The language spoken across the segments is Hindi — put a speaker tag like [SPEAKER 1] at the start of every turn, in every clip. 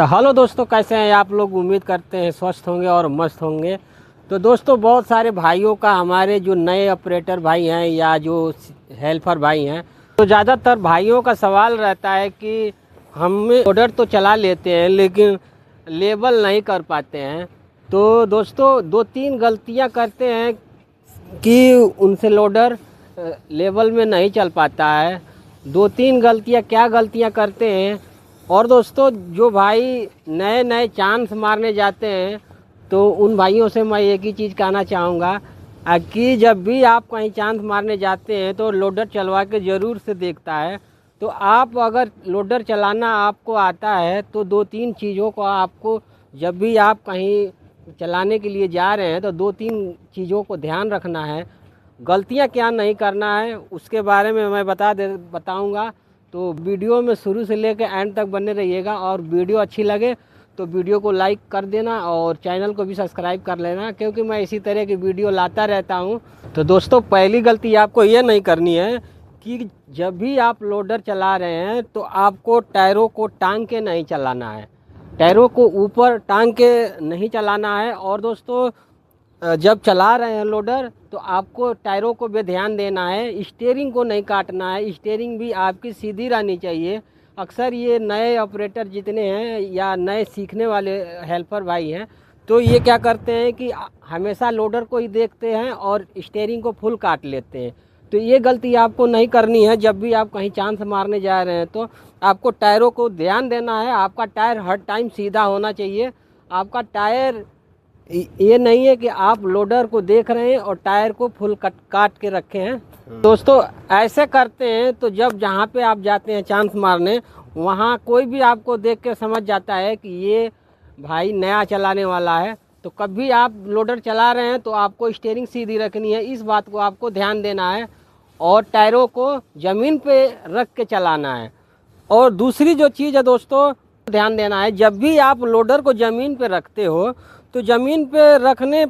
[SPEAKER 1] तो हेलो दोस्तों, कैसे हैं आप लोग। उम्मीद करते हैं स्वस्थ होंगे और मस्त होंगे। तो दोस्तों, बहुत सारे भाइयों का, हमारे जो नए ऑपरेटर भाई हैं या जो हेल्पर भाई हैं, तो ज़्यादातर भाइयों का सवाल रहता है कि हम ऑर्डर तो चला लेते हैं लेकिन लेबल नहीं कर पाते हैं। तो दोस्तों, दो तीन गलतियां करते हैं कि उनसे लोडर लेवल में नहीं चल पाता है। दो तीन गलतियां, क्या गलतियां करते हैं। और दोस्तों, जो भाई नए नए चांस मारने जाते हैं, तो उन भाइयों से मैं एक ही चीज़ कहना चाहूँगा कि जब भी आप कहीं चांस मारने जाते हैं तो लोडर चलवा के ज़रूर से देखता है। तो आप अगर लोडर चलाना आपको आता है तो दो तीन चीज़ों को आपको, जब भी आप कहीं चलाने के लिए जा रहे हैं, तो दो तीन चीज़ों को ध्यान रखना है। गलतियां क्या नहीं करना है उसके बारे में मैं बताऊंगा। तो वीडियो में शुरू से लेकर एंड तक बने रहिएगा। और वीडियो अच्छी लगे तो वीडियो को लाइक कर देना और चैनल को भी सब्सक्राइब कर लेना, क्योंकि मैं इसी तरह की वीडियो लाता रहता हूं। तो दोस्तों, पहली गलती आपको ये नहीं करनी है कि जब भी आप लोडर चला रहे हैं तो आपको टायरों को टांग के नहीं चलाना है। टायरों को ऊपर टांग के नहीं चलाना है। और दोस्तों, जब चला रहे हैं लोडर तो आपको टायरों को भी ध्यान देना है, स्टीयरिंग को नहीं काटना है। स्टीयरिंग भी आपकी सीधी रहनी चाहिए। अक्सर ये नए ऑपरेटर जितने हैं या नए सीखने वाले हेल्पर भाई हैं, तो ये क्या करते हैं कि हमेशा लोडर को ही देखते हैं और स्टीयरिंग को फुल काट लेते हैं। तो ये गलती आपको नहीं करनी है। जब भी आप कहीं चांस मारने जा रहे हैं तो आपको टायरों को ध्यान देना है। आपका टायर हर टाइम सीधा होना चाहिए। आपका टायर, ये नहीं है कि आप लोडर को देख रहे हैं और टायर को फुल काट के रखे हैं। दोस्तों, ऐसे करते हैं तो जब जहाँ पे आप जाते हैं चांस मारने, वहाँ कोई भी आपको देख के समझ जाता है कि ये भाई नया चलाने वाला है। तो कभी आप लोडर चला रहे हैं तो आपको स्टीयरिंग सीधी रखनी है, इस बात को आपको ध्यान देना है। और टायरों को ज़मीन पे रख के चलाना है। और दूसरी जो चीज़ है दोस्तों, ध्यान देना है, जब भी आप लोडर को ज़मीन पे रखते हो तो ज़मीन पे रखने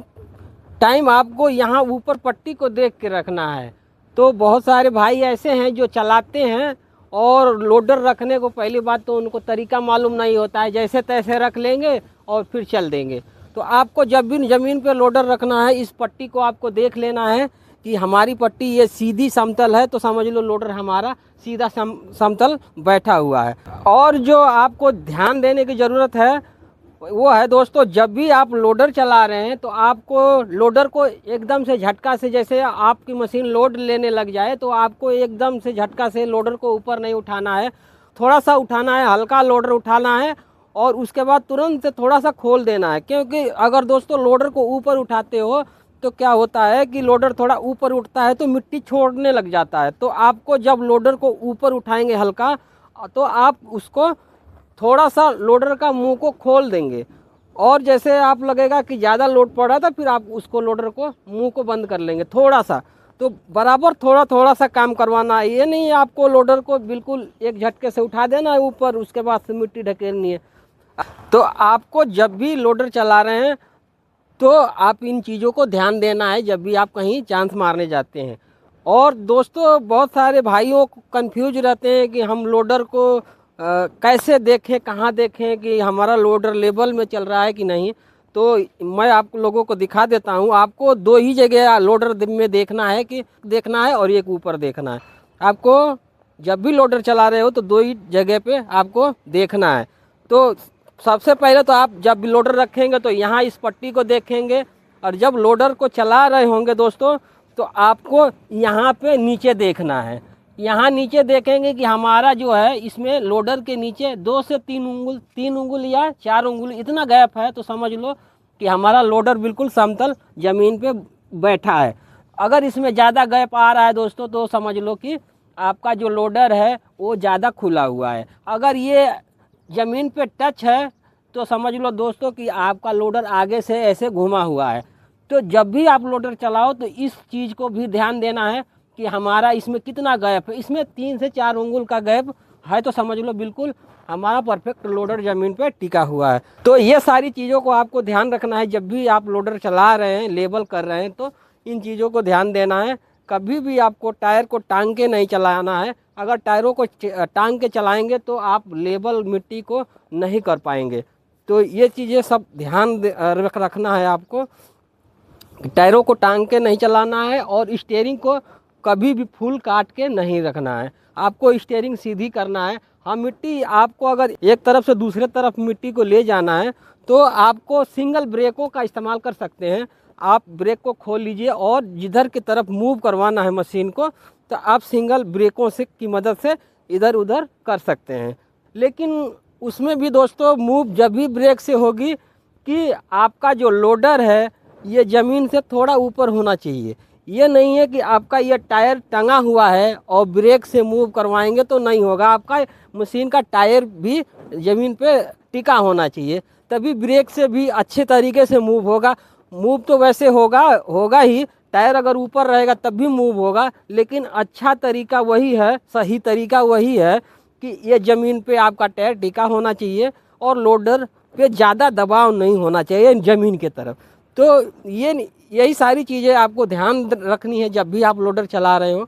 [SPEAKER 1] टाइम आपको यहाँ ऊपर पट्टी को देख के रखना है। तो बहुत सारे भाई ऐसे हैं जो चलाते हैं और लोडर रखने को, पहली बात तो उनको तरीका मालूम नहीं होता है, जैसे तैसे रख लेंगे और फिर चल देंगे। तो आपको जब भी ज़मीन पे लोडर रखना है, इस पट्टी को आपको देख लेना है कि हमारी पट्टी ये सीधी समतल है, तो समझ लो लोडर हमारा सीधा समतल बैठा हुआ है। और जो आपको ध्यान देने की ज़रूरत है वो है दोस्तों, जब भी आप लोडर चला रहे हैं तो आपको लोडर को एकदम से झटका से, जैसे आपकी मशीन लोड लेने लग जाए तो आपको एकदम से झटका से लोडर को ऊपर नहीं उठाना है। थोड़ा सा उठाना है, हल्का लोडर उठाना है और उसके बाद तुरंत से थोड़ा सा खोल देना है। क्योंकि अगर दोस्तों लोडर को ऊपर उठाते हो तो क्या होता है कि लोडर थोड़ा ऊपर उठता है तो मिट्टी छोड़ने लग जाता है। तो आपको जब लोडर को ऊपर उठाएंगे हल्का, तो आप उसको थोड़ा सा लोडर का मुंह को खोल देंगे। और जैसे आप लगेगा कि ज़्यादा लोड पड़ रहा था, फिर आप उसको लोडर को मुंह को बंद कर लेंगे थोड़ा सा। तो बराबर थोड़ा थोड़ा सा काम करवाना है। ये नहीं आपको लोडर को बिल्कुल एक झटके से उठा देना है ऊपर, उसके बाद से मिट्टी ढकेलनी है। तो आपको जब भी लोडर चला रहे हैं तो आप इन चीज़ों को ध्यान देना है जब भी आप कहीं चांस मारने जाते हैं। और दोस्तों, बहुत सारे भाइयों को कंफ्यूज रहते हैं कि हम लोडर को कैसे देखें, कहाँ देखें कि हमारा लोडर लेवल में चल रहा है कि नहीं। तो मैं आप लोगों को दिखा देता हूँ। आपको दो ही जगह लोडर में देखना है, कि देखना है और एक ऊपर देखना है। आपको जब भी लोडर चला रहे हो तो दो ही जगह पे आपको देखना है। तो सबसे पहले तो आप जब भी लोडर रखेंगे तो यहाँ इस पट्टी को देखेंगे। और जब लोडर को चला रहे होंगे दोस्तों, तो आपको यहाँ पे नीचे देखना है। यहाँ नीचे देखेंगे कि हमारा जो है इसमें लोडर के नीचे 2 से 3 उंगल या 4 उंगल इतना गैप है, तो समझ लो कि हमारा लोडर बिल्कुल समतल ज़मीन पे बैठा है। अगर इसमें ज़्यादा गैप आ रहा है दोस्तों, तो समझ लो कि आपका जो लोडर है वो ज़्यादा खुला हुआ है। अगर ये ज़मीन पे टच है तो समझ लो दोस्तों कि आपका लोडर आगे से ऐसे घुमा हुआ है। तो जब भी आप लोडर चलाओ तो इस चीज़ को भी ध्यान देना है कि हमारा इसमें कितना गैप है। इसमें 3 से 4 उंगल का गैप है, तो समझ लो बिल्कुल हमारा परफेक्ट लोडर ज़मीन पे टिका हुआ है। तो ये सारी चीज़ों को आपको ध्यान रखना है जब भी आप लोडर चला रहे हैं, लेबल कर रहे हैं, तो इन चीज़ों को ध्यान देना है। कभी भी आपको टायर को टांग के नहीं चलाना है। अगर टायरों को टांग के चलाएंगे तो आप लेवल मिट्टी को नहीं कर पाएंगे। तो ये चीज़ें सब ध्यान रखना है आपको। टायरों को टांग के नहीं चलाना है और स्टीयरिंग को कभी भी फुल काट के नहीं रखना है। आपको स्टीयरिंग सीधी करना है। हाँ, मिट्टी आपको अगर एक तरफ से दूसरे तरफ मिट्टी को ले जाना है तो आपको सिंगल ब्रेकों का इस्तेमाल कर सकते हैं। आप ब्रेक को खोल लीजिए और जिधर की तरफ मूव करवाना है मशीन को तो आप सिंगल ब्रेकों से की मदद से इधर उधर कर सकते हैं। लेकिन उसमें भी दोस्तों मूव जब भी ब्रेक से होगी कि आपका जो लोडर है ये ज़मीन से थोड़ा ऊपर होना चाहिए। ये नहीं है कि आपका ये टायर टंगा हुआ है और ब्रेक से मूव करवाएंगे तो नहीं होगा। आपका मशीन का टायर भी ज़मीन पे टिका होना चाहिए, तभी ब्रेक से भी अच्छे तरीके से मूव होगा। मूव तो वैसे होगा ही, टायर अगर ऊपर रहेगा तब भी मूव होगा, लेकिन अच्छा तरीका वही है, सही तरीका वही है कि ये ज़मीन पे आपका टायर टिका होना चाहिए और लोडर पे ज़्यादा दबाव नहीं होना चाहिए ज़मीन की तरफ। तो यही सारी चीज़ें आपको ध्यान रखनी है जब भी आप लोडर चला रहे हो।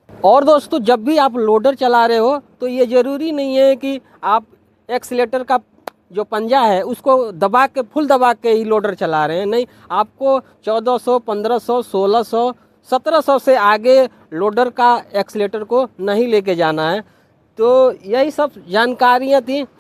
[SPEAKER 1] और दोस्तों जब भी आप लोडर चला रहे हो तो ये ज़रूरी नहीं है कि आप एक्सीलेटर का जो पंजा है उसको दबा के फुल दबा के ही लोडर चला रहे हैं। नहीं, आपको 1400, 1500, 1600, 1700 से आगे लोडर का एक्सीलेटर को नहीं लेके जाना है। तो यही सब जानकारियाँ थी।